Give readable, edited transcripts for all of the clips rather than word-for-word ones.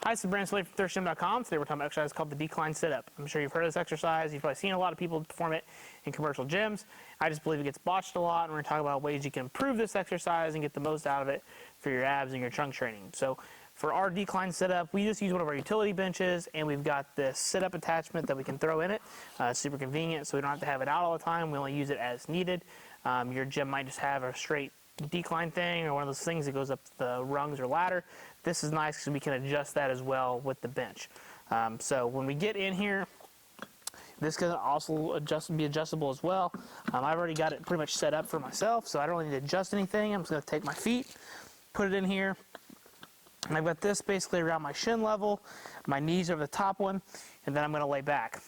Hi, this is Brandon Slade from thirstgym.com. Today we're talking about an exercise called the decline sit-up. I'm sure you've heard of this exercise. You've probably seen a lot of people perform it in commercial gyms. I just believe it gets botched a lot, and we're going to talk about ways you can improve this exercise and get the most out of it for your abs and your trunk training. So for our decline sit-up, we just use one of our utility benches, and we've got this sit-up attachment that we can throw in it. It's super convenient, so we don't have to have it out all the time. We only use it as needed. Your gym might just have a straight decline thing or one of those things that goes up the rungs or ladder. This is nice because we can adjust that as well with the bench. So when we get in here, this can also be adjustable as well. I've already got it pretty much set up for myself, so I don't really need to adjust anything. I'm just going to take my feet, put it in here, and I've got this basically around my shin level. My knees are the top one, and then I'm going to lay back.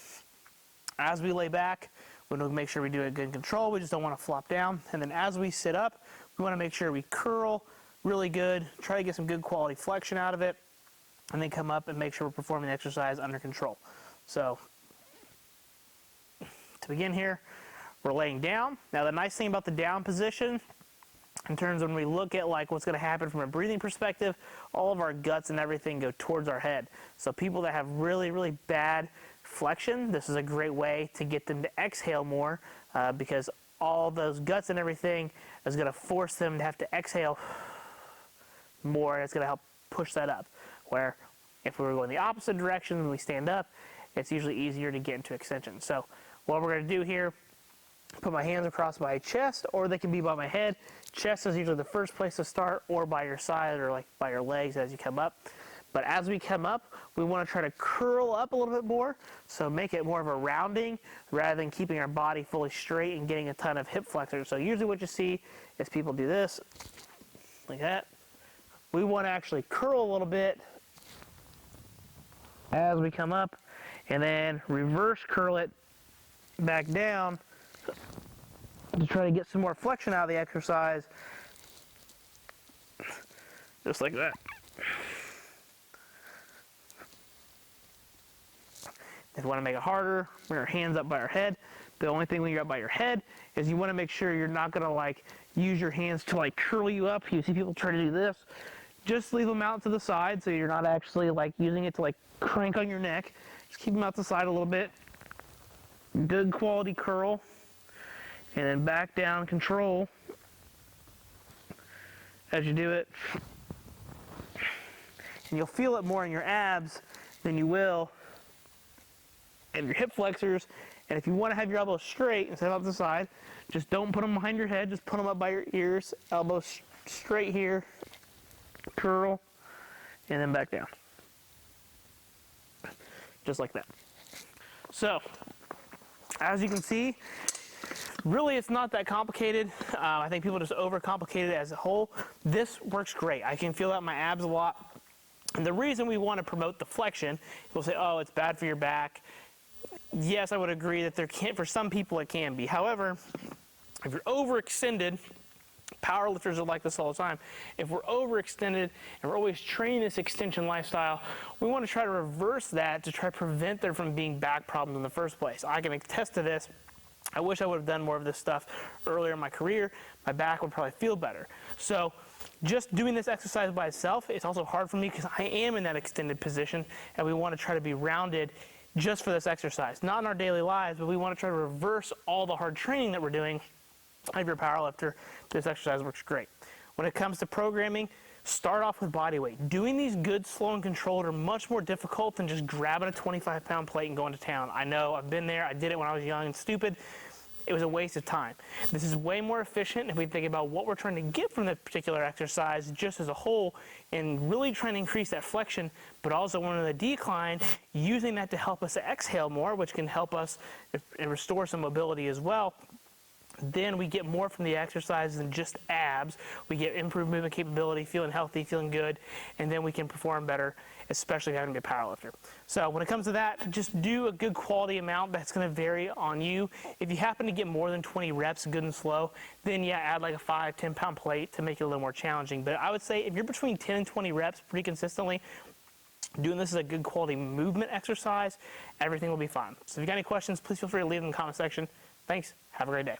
As we lay back, we want to make sure we do it good control. We just don't want to flop down. And then as we sit up, we want to make sure we curl really good, try to get some good quality flexion out of it, and then come up and make sure we're performing the exercise under control. So to begin here, we're laying down. Now the nice thing about the down position, in terms of when we look at like what's going to happen from a breathing perspective, all of our guts and everything go towards our head. So people that have really, really bad flexion, this is a great way to get them to exhale more because all those guts and everything is going to force them to have to exhale more, and it's going to help push that up. Where if we were going the opposite direction when we stand up, it's usually easier to get into extension. So what we're going to do here, put my hands across my chest, or they can be by my head. Chest is usually the first place to start, or by your side, or like by your legs as you come up. But as we come up, we want to try to curl up a little bit more, so make it more of a rounding rather than keeping our body fully straight and getting a ton of hip flexors. So usually what you see is people do this, like that. We want to actually curl a little bit as we come up, and then reverse curl it back down to try to get some more flexion out of the exercise, just like that. If you want to make it harder, bring our hands up by our head. The only thing when you're up by your head is you want to make sure you're not going to like use your hands to like curl you up. You see people try to do this. Just leave them out to the side so you're not actually like using it to like crank on your neck. Just keep them out to the side a little bit. Good quality curl. And then back down, control as you do it. And you'll feel it more in your abs than you will in your hip flexors. And if you want to have your elbows straight instead of up the side, just don't put them behind your head, just put them up by your ears, elbows straight here, curl, and then back down. Just like that. So, as you can see, really it's not that complicated. I think people just overcomplicate it as a whole. This works great. I can feel that in my abs a lot. And the reason we want to promote the flexion, people say, oh, it's bad for your back. Yes, I would agree that for some people it can be. However, if you're overextended, powerlifters are like this all the time. If we're overextended and we're always training this extension lifestyle, we want to try to reverse that to try to prevent there from being back problems in the first place. I can attest to this. I wish I would have done more of this stuff earlier in my career. My back would probably feel better. So just doing this exercise by itself, it's also hard for me because I am in that extended position, and we want to try to be rounded just for this exercise. Not in our daily lives, but we want to try to reverse all the hard training that we're doing. If you're a powerlifter, this exercise works great. When it comes to programming, start off with body weight. Doing these good, slow, and controlled are much more difficult than just grabbing a 25-pound plate and going to town. I know, I've been there, I did it when I was young and stupid. It was a waste of time. This is way more efficient if we think about what we're trying to get from that particular exercise just as a whole, and really trying to increase that flexion, but also when in the decline, using that to help us to exhale more, which can help us restore some mobility as well. Then we get more from the exercise than just abs. We get improved movement capability, feeling healthy, feeling good, and then we can perform better, especially having to be a powerlifter. So when it comes to that, just do a good quality amount. That's going to vary on you. If you happen to get more than 20 reps, good and slow, then yeah, add like a 5-10 pound plate to make it a little more challenging. But I would say if you're between 10 and 20 reps pretty consistently, doing this as a good quality movement exercise, everything will be fine. So if you got any questions, please feel free to leave them in the comment section. Thanks. Have a great day.